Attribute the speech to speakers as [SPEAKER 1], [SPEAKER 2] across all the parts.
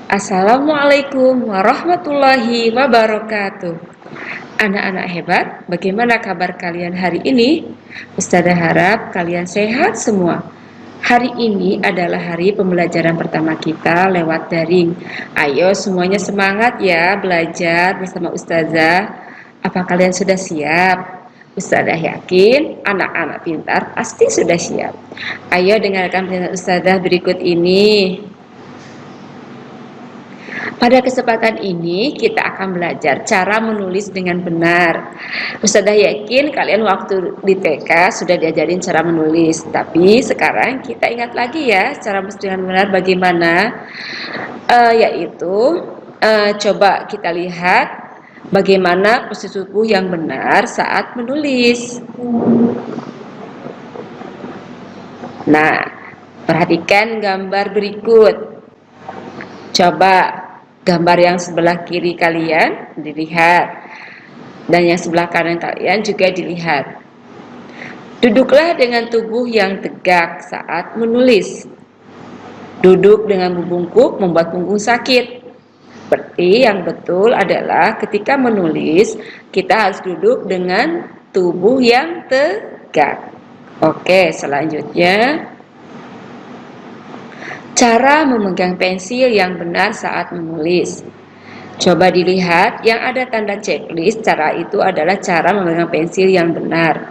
[SPEAKER 1] Assalamualaikum warahmatullahi wabarakatuh. Anak-anak hebat, bagaimana kabar kalian hari ini? Ustazah harap kalian sehat semua. Hari ini adalah hari pembelajaran pertama kita lewat daring. Ayo semuanya semangat ya belajar bersama Ustazah. Apa kalian sudah siap? Ustazah yakin anak-anak pintar pasti sudah siap. Ayo dengarkan penjelasan Ustazah berikut ini. Pada kesempatan ini kita akan belajar cara menulis dengan benar. Ustazah yakin kalian waktu di TK sudah diajarin cara menulis, tapi sekarang kita ingat lagi ya cara menulis dengan benar bagaimana, yaitu coba kita lihat bagaimana posisi tubuh yang benar saat menulis. Nah, perhatikan gambar berikut. Coba gambar yang sebelah kiri kalian dilihat dan yang sebelah kanan kalian juga dilihat. Duduklah dengan tubuh yang tegak saat menulis. Duduk dengan membungkuk membuat punggung sakit. Seperti yang betul adalah ketika menulis kita harus duduk dengan tubuh yang tegak. Oke, selanjutnya cara memegang pensil yang benar saat menulis. Coba dilihat yang ada tanda checklist, cara itu adalah cara memegang pensil yang benar.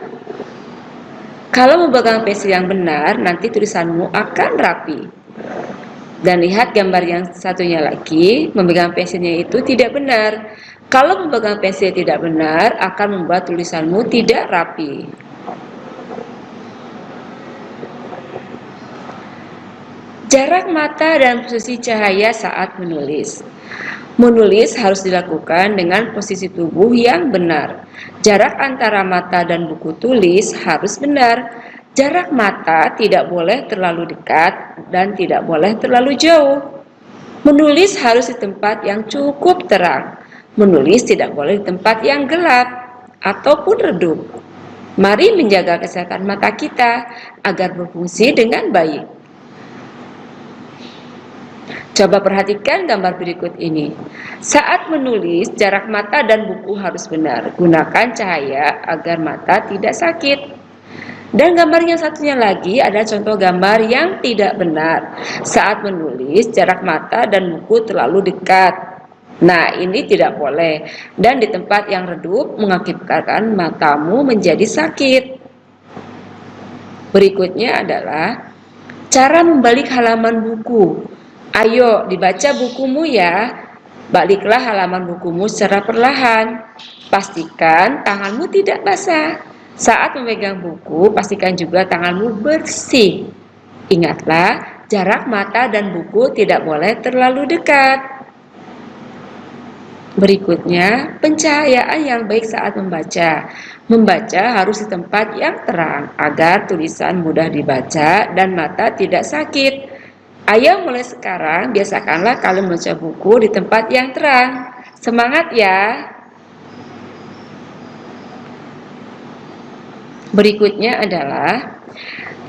[SPEAKER 1] Kalau memegang pensil yang benar, nanti tulisanmu akan rapi. Dan lihat gambar yang satunya lagi, memegang pensilnya itu tidak benar. Kalau memegang pensil tidak benar, akan membuat tulisanmu tidak rapi. Jarak mata dan posisi cahaya saat menulis. Menulis harus dilakukan dengan posisi tubuh yang benar. Jarak antara mata dan buku tulis harus benar. Jarak mata tidak boleh terlalu dekat dan tidak boleh terlalu jauh. Menulis harus di tempat yang cukup terang. Menulis tidak boleh di tempat yang gelap ataupun redup. Mari menjaga kesehatan mata kita agar berfungsi dengan baik. Coba perhatikan gambar berikut ini. Saat menulis, jarak mata dan buku harus benar. Gunakan cahaya agar mata tidak sakit. Dan gambar yang satunya lagi ada contoh gambar yang tidak benar. Saat menulis, jarak mata dan buku terlalu dekat. Nah, ini tidak boleh. Dan di tempat yang redup mengakibatkan matamu menjadi sakit. Berikutnya adalah cara membalik halaman buku. Ayo dibaca bukumu ya. Baliklah halaman bukumu secara perlahan. Pastikan tanganmu tidak basah. Saat memegang buku, pastikan juga tanganmu bersih. Ingatlah, jarak mata dan buku tidak boleh terlalu dekat. Berikutnya, pencahayaan yang baik saat membaca. Membaca harus di tempat yang terang agar tulisan mudah dibaca dan mata tidak sakit. Ayo mulai sekarang biasakanlah kalian membaca buku di tempat yang terang. Semangat ya. Berikutnya adalah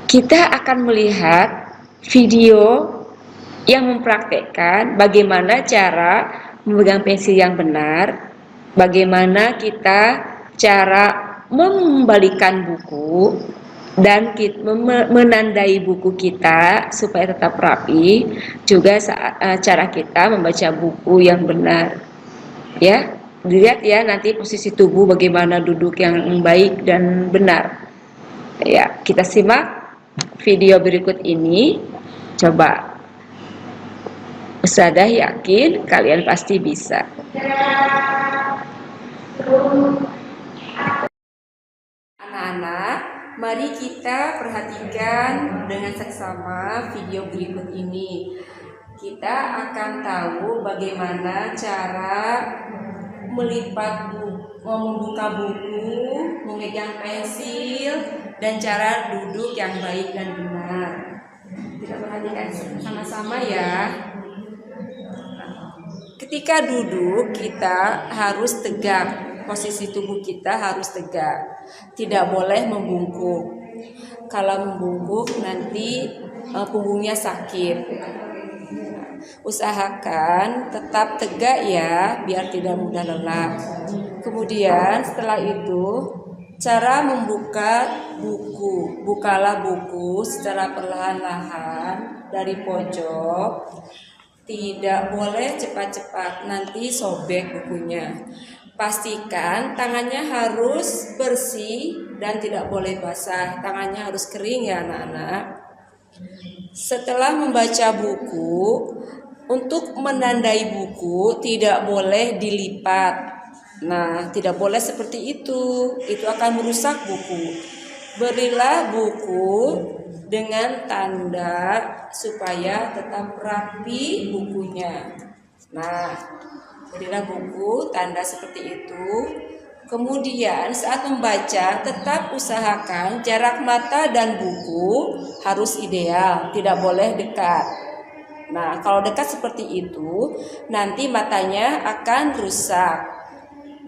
[SPEAKER 1] kita akan melihat video yang mempraktekkan bagaimana cara memegang pensil yang benar, bagaimana kita cara membalikan buku dan menandai buku kita supaya tetap rapi, juga cara kita membaca buku yang benar. Ya, dilihat ya nanti posisi tubuh bagaimana duduk yang baik dan benar. Ya, kita simak video berikut ini. Coba. Ustazah yakin kalian pasti bisa. Anak-anak, mari kita perhatikan dengan seksama video berikut ini. Kita akan tahu bagaimana cara melipat buku, membuka buku, memegang pensil, dan cara duduk yang baik dan benar. Kita perhatikan sama-sama ya. Ketika duduk, kita harus tegak. Posisi tubuh kita harus tegak. Tidak boleh membungkuk. Kalau membungkuk nanti punggungnya sakit. Usahakan tetap tegak ya, biar tidak mudah lelah. Kemudian setelah itu, cara membuka buku. Bukalah buku secara perlahan-lahan dari pojok. Tidak boleh cepat-cepat, nanti sobek bukunya. Pastikan tangannya harus bersih dan tidak boleh basah. Tangannya harus kering ya anak-anak. Setelah membaca buku, untuk menandai buku tidak boleh dilipat. Nah, tidak boleh seperti itu akan merusak buku. Berilah buku dengan tanda supaya tetap rapi bukunya. Nah, berilah buku tanda seperti itu. Kemudian saat membaca tetap usahakan jarak mata dan buku harus ideal, tidak boleh dekat. Nah, kalau dekat seperti itu nanti matanya akan rusak.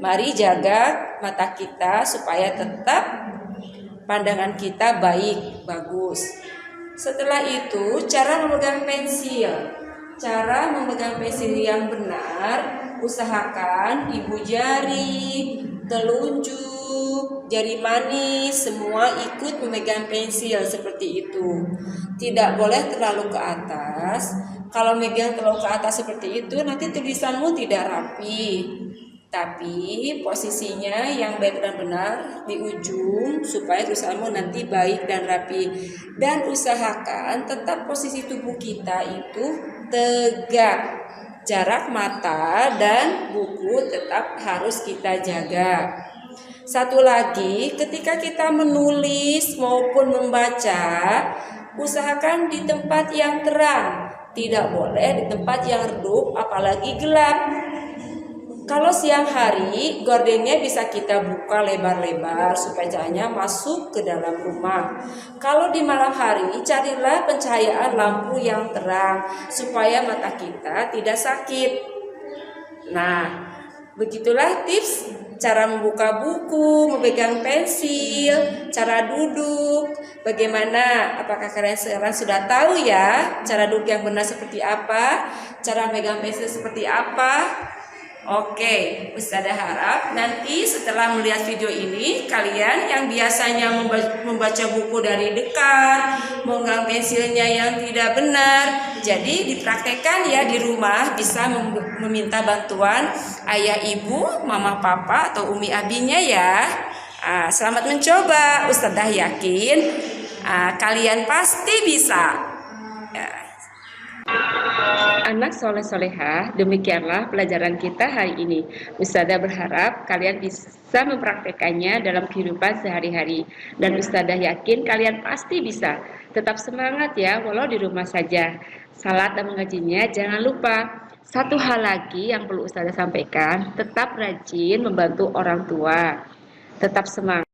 [SPEAKER 1] Mari jaga mata kita supaya tetap pandangan kita baik, bagus. Setelah itu, cara memegang pensil. Cara memegang pensil yang benar, usahakan ibu jari, telunjuk, jari manis, semua ikut memegang pensil seperti itu. Tidak boleh terlalu ke atas. Kalau megang terlalu ke atas seperti itu, nanti tulisanmu tidak rapi. Tapi posisinya yang baik dan benar di ujung supaya tulisanmu nanti baik dan rapi. Dan usahakan tetap posisi tubuh kita itu tegak. Jarak mata dan buku tetap harus kita jaga. Satu lagi, ketika kita menulis maupun membaca, usahakan di tempat yang terang. Tidak boleh di tempat yang redup apalagi gelap. Kalau siang hari, gordennya bisa kita buka lebar-lebar supaya cahayanya masuk ke dalam rumah. Kalau di malam hari, carilah pencahayaan lampu yang terang supaya mata kita tidak sakit. Nah, begitulah tips cara membuka buku, memegang pensil, cara duduk. Bagaimana? Apakah kalian sekarang sudah tahu ya cara duduk yang benar seperti apa? Cara memegang pensil seperti apa? Oke, Ustazah harap nanti setelah melihat video ini, kalian yang biasanya membaca buku dari dekat, memegang pensilnya yang tidak benar, jadi dipraktekkan ya di rumah, bisa meminta bantuan ayah ibu, mama papa atau umi abinya ya. Selamat mencoba, Ustazah yakin kalian pasti bisa. Anak soleh-solehah, demikianlah pelajaran kita hari ini. Ustazah berharap kalian bisa mempraktekannya dalam kehidupan sehari-hari. Dan Ustazah yakin kalian pasti bisa. Tetap semangat ya, walau di rumah saja. Salat dan mengajinya jangan lupa. Satu hal lagi yang perlu Ustazah sampaikan, tetap rajin membantu orang tua. Tetap semangat.